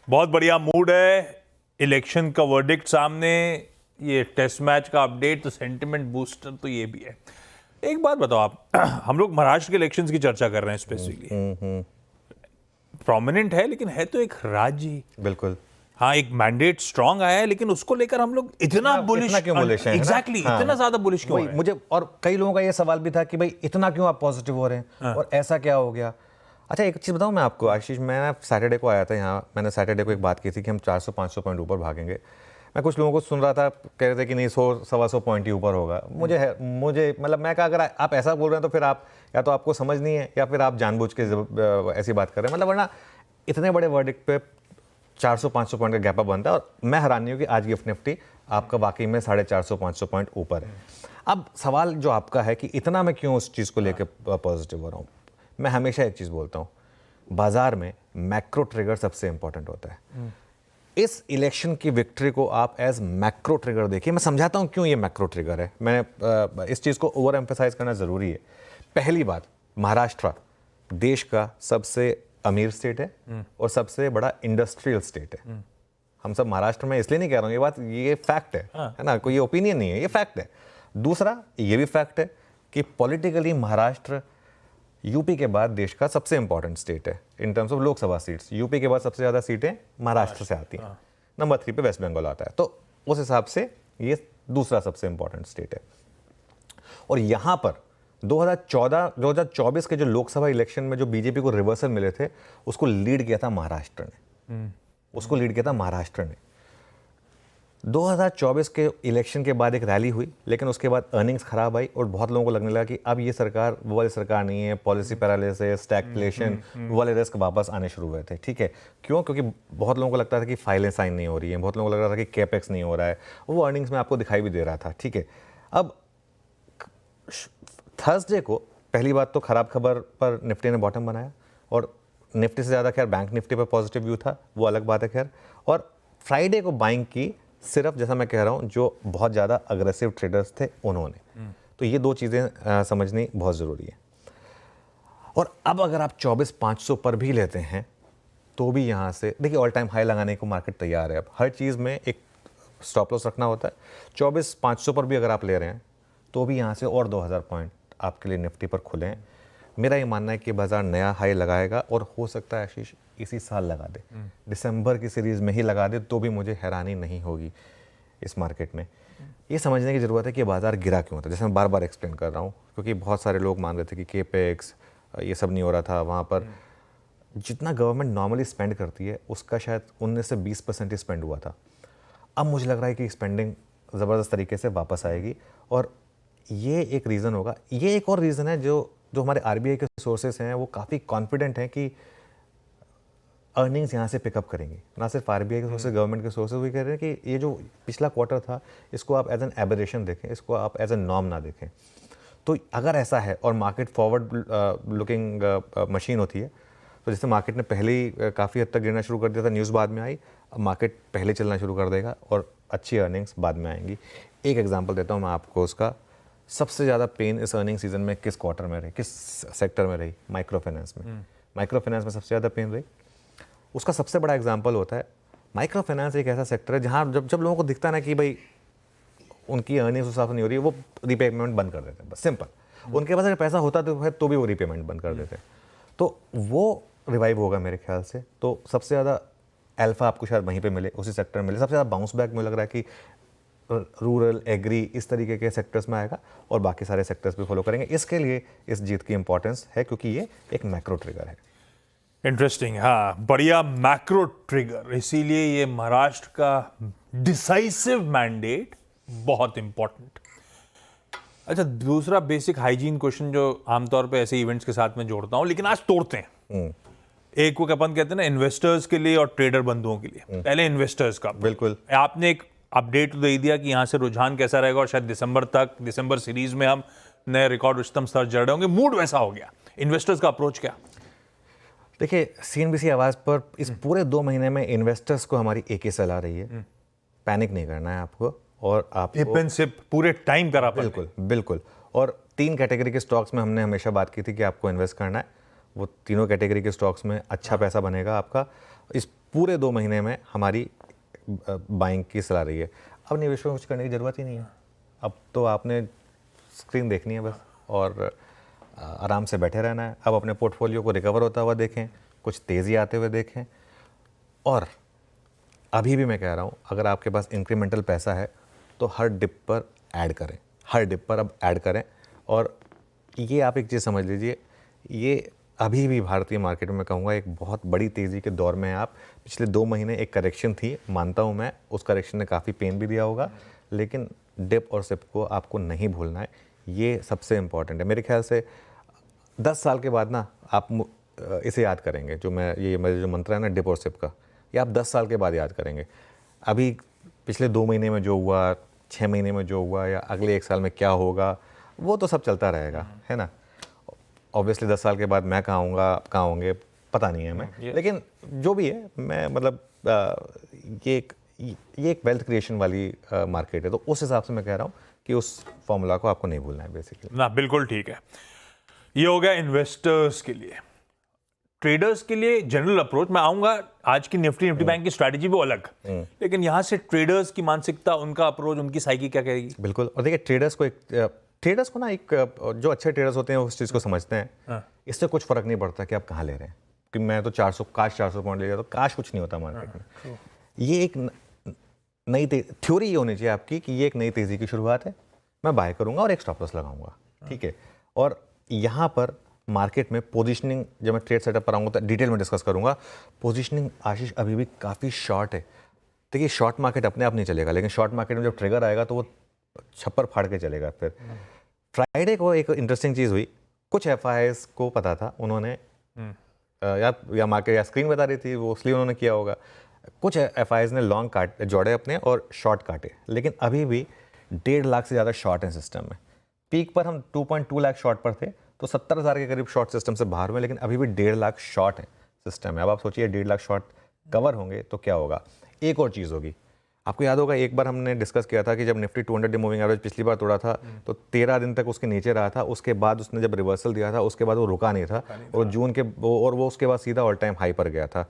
बहुत बढ़िया मूड है। इलेक्शन का वर्डिक्ट सामने, ये टेस्ट मैच का अपडेट, तो सेंटिमेंट बूस्टर तो ये भी है। एक बात बताओ आप, हम लोग महाराष्ट्र के इलेक्शंस की चर्चा कर रहे हैं स्पेसिफिकली। प्रोमिनेंट है लेकिन है तो एक राज्य ही। बिल्कुल। हाँ, एक मैंडेट स्ट्रांग आया है, लेकिन उसको लेकर हम लोग इतना बुलिश क्यों बुलिश हैं? एग्जैक्टली, इतना ज्यादा बुलिश क्यों है? मुझे और कई लोगों का ये सवाल भी था कि भाई इतना क्यों आप पॉजिटिव हो रहे हैं और ऐसा क्या हो गया। अच्छा, एक चीज़ बताऊं मैं आपको आशीष, मैं सैटरडे को आया था यहाँ, मैंने सैटरडे को एक बात की थी कि हम 400-500 पॉइंट ऊपर भागेंगे। मैं कुछ लोगों को सुन रहा था, कह रहे थे कि नहीं 100-125 पॉइंट ही ऊपर होगा। मुझे मतलब मैं कहा, अगर आप ऐसा बोल रहे हैं तो फिर आप या तो आपको समझ नहीं है या फिर आप जानबूझ के ऐसी बात कर रहे हैं। मतलब वरना इतने बड़े वर्डिक्ट पे 400-500 पॉइंट का गैप अप बनता है और मैं हैरान नहीं हूँ कि आज गिफ्ट निफ्टी आपका वाकई में 450-500 पॉइंट ऊपर है। अब सवाल जो आपका है कि इतना मैं क्यों उस चीज़ को लेकर पॉजिटिव हो रहा हूँ, मैं हमेशा एक चीज़ बोलता हूँ, बाजार में मैक्रो ट्रिगर सबसे इंपॉर्टेंट होता है। इस इलेक्शन की विक्ट्री को आप एज मैक्रो ट्रिगर देखिए। मैं समझाता हूँ क्यों ये मैक्रो ट्रिगर है। मैं इस चीज़ को ओवर एम्फेसाइज करना ज़रूरी है। पहली बात, महाराष्ट्र देश का सबसे अमीर स्टेट है और सबसे बड़ा इंडस्ट्रियल स्टेट है। हम सब महाराष्ट्र में इसलिए नहीं कह रहा हूँ, ये बात, ये फैक्ट है ना, कोई ओपिनियन नहीं है, ये फैक्ट है। दूसरा, ये भी फैक्ट है कि पॉलिटिकली महाराष्ट्र यूपी के बाद देश का सबसे इंपॉर्टेंट स्टेट है in terms of Lok Sabha seats. UP के बाद सबसे ज़्यादा सीटें महाराष्ट्र से आती हैं। नंबर 3 पे वेस्ट बंगाल आता है। तो उस हिसाब से ये दूसरा सबसे इंपॉर्टेंट स्टेट है। और यहाँ पर 2024 के जो लोकसभा इलेक्शन में जो बीजेपी को रिवर्सल मिले थे, उसको लीड किया था महाराष्ट्र ने। 2024 के इलेक्शन के बाद एक रैली हुई, लेकिन उसके बाद अर्निंग्स खराब आई और बहुत लोगों को लगने लगा कि अब ये सरकार वो वाली सरकार नहीं है, पॉलिसी पैरालिसिस, स्टैगफ्लेशन, वो वाले रिस्क वापस आने शुरू हुए थे। ठीक है, क्यों? क्योंकि बहुत लोगों को लगता था कि फाइलें साइन नहीं हो रही हैं, बहुत लोगों को लग रहा था कि कैपेक्स नहीं हो रहा है, वो अर्निंग्स में आपको दिखाई भी दे रहा था। ठीक है, अब थर्सडे को पहली बात तो खराब खबर पर निफ्टी ने बॉटम बनाया और निफ्टी से ज़्यादा खैर बैंक निफ्टी पर पॉजिटिव व्यू था, वो अलग बात है खैर। और फ्राइडे को बाइंग की सिर्फ, जैसा मैं कह रहा हूँ, जो बहुत ज़्यादा अग्रेसिव ट्रेडर्स थे उन्होंने। तो ये दो चीज़ें समझनी बहुत ज़रूरी है। और अब अगर आप 24,500 पर भी लेते हैं तो भी यहाँ से देखिए ऑल टाइम हाई लगाने को मार्केट तैयार है। अब हर चीज़ में एक स्टॉप लॉस रखना होता है। 24,500 पर भी अगर आप ले रहे हैं तो भी यहाँ से और 2,000 पॉइंट आपके लिए निफ्टी पर खुले हैं। मेरा ये मानना है कि बाजार नया हाई लगाएगा और हो सकता है आशीष इसी साल लगा दे, दिसंबर की सीरीज़ में ही लगा दे, तो भी मुझे हैरानी नहीं होगी इस मार्केट में। ये समझने की ज़रूरत है कि बाजार गिरा क्यों था, जैसे मैं बार बार एक्सप्लेन कर रहा हूँ, क्योंकि बहुत सारे लोग मान रहे थे कि केपेक्स ये सब नहीं हो रहा था। वहाँ पर जितना गवर्नमेंट नॉर्मली स्पेंड करती है उसका शायद 19 से 20% ही स्पेंड हुआ था। अब मुझे लग रहा है कि स्पेंडिंग ज़बरदस्त तरीके से वापस आएगी और ये एक रीज़न होगा। ये एक और रीज़न है जो हमारे आरबीआई के सोर्सेस हैं वो काफ़ी कॉन्फिडेंट हैं कि अर्निंग्स यहाँ से पिकअप करेंगी। ना सिर्फ आरबीआई के सोर्सेस, गवर्नमेंट के सोर्सेस भी कह रहे हैं कि ये जो पिछला क्वार्टर था इसको आप एज एन एबरेशन देखें, इसको आप एज एन नॉर्म ना देखें। तो अगर ऐसा है और मार्केट फॉरवर्ड लुकिंग मशीन होती है, तो जैसे मार्केट ने पहले ही काफ़ी हद तक गिरना शुरू कर दिया था, न्यूज़ बाद में आई, अब मार्केट पहले चलना शुरू कर देगा और अच्छी अर्निंग्स बाद में आएंगी। एक एग्जांपल देता हूँ मैं आपको उसका। सबसे ज़्यादा पेन इस अर्निंग सीजन में किस क्वार्टर में रही, किस सेक्टर में रही? माइक्रो फाइनेंस में। माइक्रो फाइनेंस में सबसे ज़्यादा पेन रही। उसका सबसे बड़ा एग्जांपल होता है, माइक्रो फाइनेंस एक ऐसा सेक्टर है जहाँ जब लोगों को दिखता है ना कि भाई उनकी अर्निंग्स उस हिसाब से नहीं हो रही है, वो रीपेमेंट बंद कर देते हैं, बस सिंपल। उनके पास अगर पैसा होता तो भी वो रीपेमेंट बंद कर देते हैं। तो वो रिवाइव होगा मेरे ख्याल से। तो सबसे ज़्यादा अल्फा आपको शायद वहीं पे मिले, उसी सेक्टर में मिले। सबसे ज़्यादा बाउंस बैक मुझे लग रहा है कि रूरल, एग्री, इस तरीके के सेक्टर्स में आएगा और बाकी सारे सेक्टर्स भी फॉलो करेंगे। इसके लिए इस जीत की इंपॉर्टेंस है क्योंकि ये एक मैक्रो ट्रिगर है। इंटरेस्टिंग, हाँ, बढ़िया मैक्रो ट्रिगर। इसीलिए ये महाराष्ट्र का डिसाइसिव मैंडेट बहुत इंपॉर्टेंट। अच्छा, दूसरा बेसिक हाइजीन क्वेश्चन जो आमतौर पे ऐसे इवेंट्स के साथ में जोड़ता हूं, लेकिन आज तोड़ते हैं। एक वो अपन कहते हैं ना, इन्वेस्टर्स के लिए और ट्रेडर बंधुओं के लिए। पहले इन्वेस्टर्स का बिल्कुल, आपने एक अपडेट दे दिया कि यहां से रुझान कैसा रहेगा और शायद दिसंबर सीरीज में हम नए रिकॉर्ड उच्चतम स्तर जड़ रहे होंगे। मूड वैसा हो गया। इन्वेस्टर्स का अप्रोच क्या? देखिए, सीएनबीसी आवाज़ पर इस पूरे 2 महीने में इन्वेस्टर्स को हमारी एक ही सलाह रही है, पैनिक नहीं करना है आपको और आपको पूरे टाइम करा। बिल्कुल। और 3 कैटेगरी के स्टॉक्स में हमने हमेशा बात की थी कि आपको इन्वेस्ट करना है। वो तीनों कैटेगरी के स्टॉक्स में अच्छा पैसा बनेगा आपका। इस पूरे 2 महीने में हमारी बाइंग की सलाह रही है। अब निवेश में कुछ करने की ज़रूरत ही नहीं है। अब तो आपने स्क्रीन देखनी है बस और आराम से बैठे रहना है। अब अपने पोर्टफोलियो को रिकवर होता हुआ देखें, कुछ तेज़ी आते हुए देखें। और अभी भी मैं कह रहा हूँ, अगर आपके पास इंक्रीमेंटल पैसा है तो हर डिप पर ऐड करें, हर डिप पर अब ऐड करें। और ये आप एक चीज़ समझ लीजिए, ये अभी भी भारतीय मार्केट में कहूँगा एक बहुत बड़ी तेज़ी के दौर में है आप। पिछले 2 महीने एक करेक्शन थी, मानता हूँ मैं, उस करेक्शन ने काफ़ी पेन भी दिया होगा, लेकिन डिप और सिप को आपको नहीं भूलना है। ये सबसे इम्पॉर्टेंट है। मेरे ख्याल से 10 साल के बाद ना आप इसे याद करेंगे, जो मेरा जो मंत्र है ना डिप और सिप का, ये आप 10 साल के बाद याद करेंगे। अभी पिछले 2 महीने में जो हुआ, 6 महीने में जो हुआ, या अगले 1 साल में क्या होगा, वो तो सब चलता रहेगा, है ना। ऑब्वियसली 10 साल के बाद मैं कहाँ आऊँगा, आप कहाँ होंगे, पता नहीं है हमें, लेकिन जो भी है, मैं मतलब ये एक वेल्थ क्रिएशन वाली मार्केट है, तो उस हिसाब से मैं कह रहा हूँ कि उस फॉर्मूला को आपको नहीं भूलना है बेसिकली। ना, बिल्कुल ठीक है। ये हो गया इन्वेस्टर्स के लिए। ट्रेडर्स के लिए जनरल अप्रोच मैं आऊंगा, आज की निफ्टी बैंक की स्ट्रैटेजी वो अलग, लेकिन यहां से ट्रेडर्स की मानसिकता, उनका अप्रोच, उनकी साइकी क्या कहेगी? बिल्कुल। और देखिए ट्रेडर्स को ना एक जो अच्छे ट्रेडर्स होते हैं उस चीज़ को समझते हैं। इससे कुछ फर्क नहीं पड़ता कि आप कहाँ ले रहे हैं, कि मैं तो 400 पॉइंट ले गया तो काश कुछ नहीं होता मार्केट में। ये एक नई थ्योरी ये होनी चाहिए आपकी कि ये एक नई तेज़ी की शुरुआत है, मैं बाय करूंगा और एक स्टॉप लॉस लगाऊंगा, ठीक है। और यहाँ पर मार्केट में पोजीशनिंग, जब मैं ट्रेड सेटअप पर आऊँगा तो डिटेल में डिस्कस करूँगा। पोजीशनिंग आशीष अभी भी काफ़ी शॉर्ट है। देखिए शॉर्ट मार्केट अपने आप नहीं चलेगा, लेकिन शॉर्ट मार्केट में जब ट्रिगर आएगा तो वो छप्पर फाड़ के चलेगा। फिर फ्राइडे को एक इंटरेस्टिंग चीज़ हुई, कुछ एफआईआईज को पता था, उन्होंने या मार्केट या स्क्रीन बता रही थी, वो इसलिए उन्होंने किया होगा, कुछ एफआईआईज ने लॉन्ग जोड़े अपने और शॉर्ट काटे, लेकिन अभी भी 1.5 लाख से ज़्यादा शॉर्ट हैं सिस्टम में। पीक पर हम 2.2 लाख शॉर्ट पर थे, तो 70,000 के करीब शॉर्ट सिस्टम से बाहर हुए, लेकिन अभी भी 1.5 लाख शॉर्ट है सिस्टम में। अब आप सोचिए 1.5 लाख शॉर्ट कवर होंगे तो क्या होगा। एक और चीज़ होगी, आपको याद होगा एक बार हमने डिस्कस किया था कि जब निफ्टी 200 डे मूविंग एवरेज पिछली बार तोड़ा था तो 13 दिन तक उसके नीचे रहा था। उसके बाद उसने जब रिवर्सल दिया था उसके बाद वो रुका नहीं था, और जून के वो उसके बाद सीधा ऑल टाइम हाई पर गया था।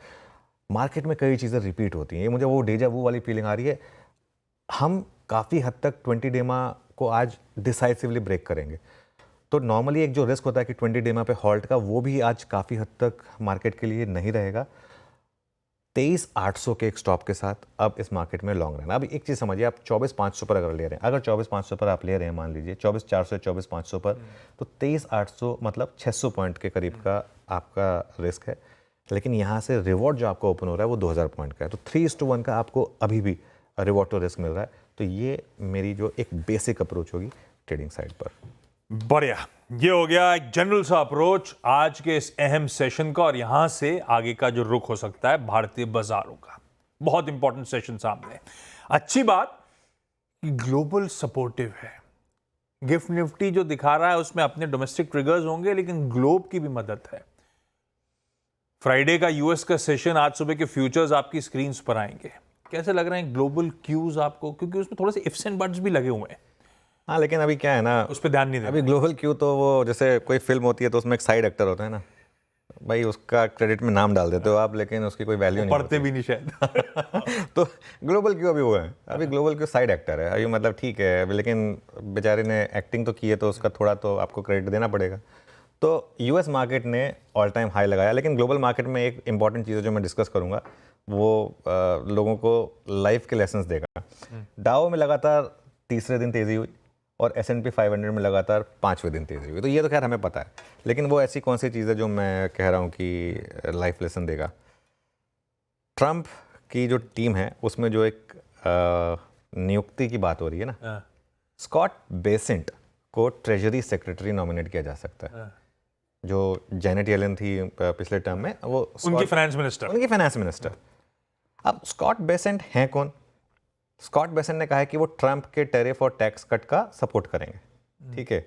मार्केट में कई चीज़ें रिपीट होती हैं, ये मुझे वो डेजा वू वाली फीलिंग आ रही है। हम काफ़ी हद तक 20 डेमा को आज डिसाइसिवली ब्रेक करेंगे। तो नॉर्मली एक जो रिस्क होता है कि 20 डेमा पे हॉल्ट का, वो भी आज काफ़ी हद तक मार्केट के लिए नहीं रहेगा। 23,800 के एक स्टॉप के साथ अब इस मार्केट में लॉन्ग रहना। अब एक चीज़ समझिए, आप 24,500 पर अगर ले रहे हैं, अगर 24,500 पर आप ले रहे हैं, मान लीजिए 24,400 24,500 पर, तो 23,800 मतलब 600 पॉइंट के करीब का आपका रिस्क है। लेकिन यहाँ से रिवॉर्ड जो आपको ओपन हो रहा है वो 2,000 पॉइंट का है, तो 3:1 का आपको अभी भी रिवॉर्ड टू रिस्क मिल रहा है। तो ये मेरी जो एक बेसिक अप्रोच होगी ट्रेडिंग साइड पर। बढ़िया, ये हो गया एक जनरल सा अप्रोच आज के इस अहम सेशन का, और यहां से आगे का जो रुख हो सकता है भारतीय बाजारों का। बहुत इंपॉर्टेंट सेशन सामने। अच्छी बात कि ग्लोबल सपोर्टिव है। गिफ्ट निफ्टी जो दिखा रहा है उसमें अपने डोमेस्टिक ट्रिगर्स होंगे, लेकिन ग्लोब की भी मदद है। फ्राइडे का यूएस का सेशन, आज सुबह के फ्यूचर्स आपकी स्क्रीन पर आएंगे। कैसे लग रहे हैं ग्लोबल क्यूज आपको, क्योंकि उसमें थोड़े से इफ्स एंड बट्स भी लगे हुए हैं। हाँ, लेकिन अभी क्या है ना, उस पर ध्यान नहीं देना। अभी ग्लोबल क्यू तो वो जैसे कोई फिल्म होती है तो उसमें एक साइड एक्टर होता है ना भाई, उसका क्रेडिट में नाम डाल देते हो आप, लेकिन उसकी कोई वैल्यू नहीं पढ़ते भी नहीं शायद। तो ग्लोबल क्यू अभी वो है, अभी ग्लोबल क्यू साइड एक्टर है अभी, मतलब ठीक है अभी, लेकिन बेचारे ने एक्टिंग तो की है तो उसका थोड़ा तो आपको क्रेडिट देना पड़ेगा। तो यूएस मार्केट ने ऑल टाइम हाई लगाया, लेकिन ग्लोबल मार्केट में एक इंपॉर्टेंट चीज़ है जो मैं डिस्कस करूंगा, वो लोगों को लाइफ के लेसन्स देगा। डाओ में लगातार तीसरे दिन तेज़ी हुई और S&P 500 में लगातार 5वें दिन तेज़ी हुई। तो ये तो खैर हमें पता है, लेकिन वो ऐसी कौन सी चीज़ है जो मैं कह रहा हूँ कि लाइफ लेसन देगा। ट्रंप की जो टीम है उसमें जो एक नियुक्ति की बात हो रही है ना, स्कॉट बेसेंट को ट्रेजरी सेक्रेटरी नॉमिनेट किया जा सकता है। जो जैनेट येलन थी पिछले टर्म में, वो उनकी फाइनेंस मिनिस्टर। अब स्कॉट बेसेंट हैं कौन? स्कॉट बेसेंट ने कहा है कि वो ट्रंप के टैरिफ और टैक्स कट का सपोर्ट करेंगे, ठीक है।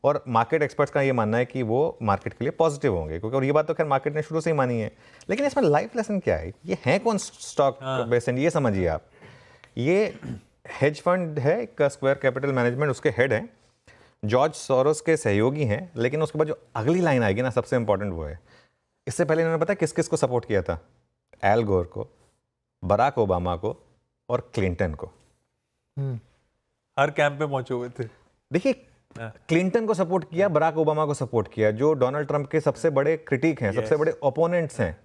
और मार्केट एक्सपर्ट्स का ये मानना है कि वो मार्केट के लिए पॉजिटिव होंगे, क्योंकि और ये बात तो खैर मार्केट ने शुरू से ही मानी है। लेकिन इसमें लाइफ लेसन क्या है? ये है कौन स्टॉक बेसेंट? ये समझिए आप, ये हेज फंड है एक स्क्वायर कैपिटल मैनेजमेंट, उसके हेड हैं, जॉर्ज सोरोस के सहयोगी हैं। लेकिन उसके बाद जो अगली लाइन आएगी ना, सबसे इंपॉर्टेंट वो है। इससे पहले इन्होंने पता है किस किस को सपोर्ट किया था? एल गोर को, बराक ओबामा को और क्लिंटन को। हर कैंप में पहुंचे हुए थे। देखिए, क्लिंटन को सपोर्ट किया, बराक ओबामा को सपोर्ट किया, जो डोनाल्ड ट्रंप के सबसे बड़े क्रिटिक हैं, सबसे बड़े ओपोनेंट्स हैं,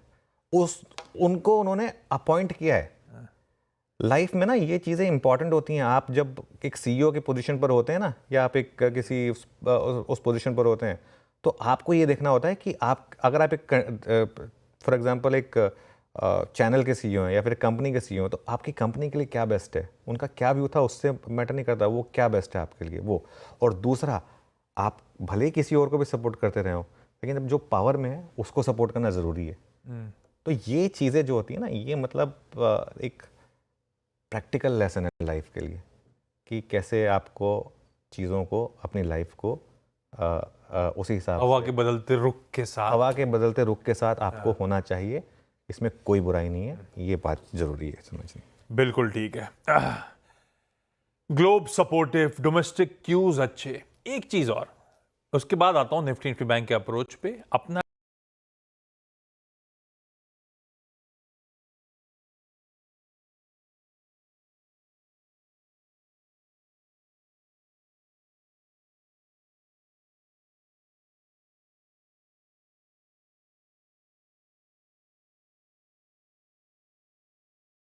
उनको उन्होंने अपॉइंट किया है। लाइफ में ना ये चीज़ें इंपॉर्टेंट होती हैं। आप जब एक सीईओ की पोजीशन पर होते हैं ना, या आप एक किसी उस पोजीशन पर होते हैं, तो आपको ये देखना होता है कि आप अगर आप एक फॉर एग्जांपल एक चैनल के सीईओ हैं या फिर कंपनी के सीईओ हैं, तो आपकी कंपनी के लिए क्या बेस्ट है, उनका क्या व्यू था उससे मैटर नहीं करता, वो क्या बेस्ट है आपके लिए वो। और दूसरा, आप भले ही किसी और को भी सपोर्ट करते रहे हो, लेकिन अब जो पावर में है उसको सपोर्ट करना ज़रूरी है। तो ये चीज़ें जो होती है ना, ये मतलब एक प्रैक्टिकल लेसन है लाइफ के लिए, कि कैसे आपको चीज़ों को, अपनी लाइफ को उसी हिसाब हवा के बदलते रुख के साथ, हवा के बदलते रुख के साथ आपको होना चाहिए। इसमें कोई बुराई नहीं है, ये बात जरूरी है समझनी। बिल्कुल ठीक है। ग्लोब सपोर्टिव, डोमेस्टिक क्यूज अच्छे। एक चीज और, उसके बाद आता हूं निफ्टी बैंक के अप्रोच पे। अपना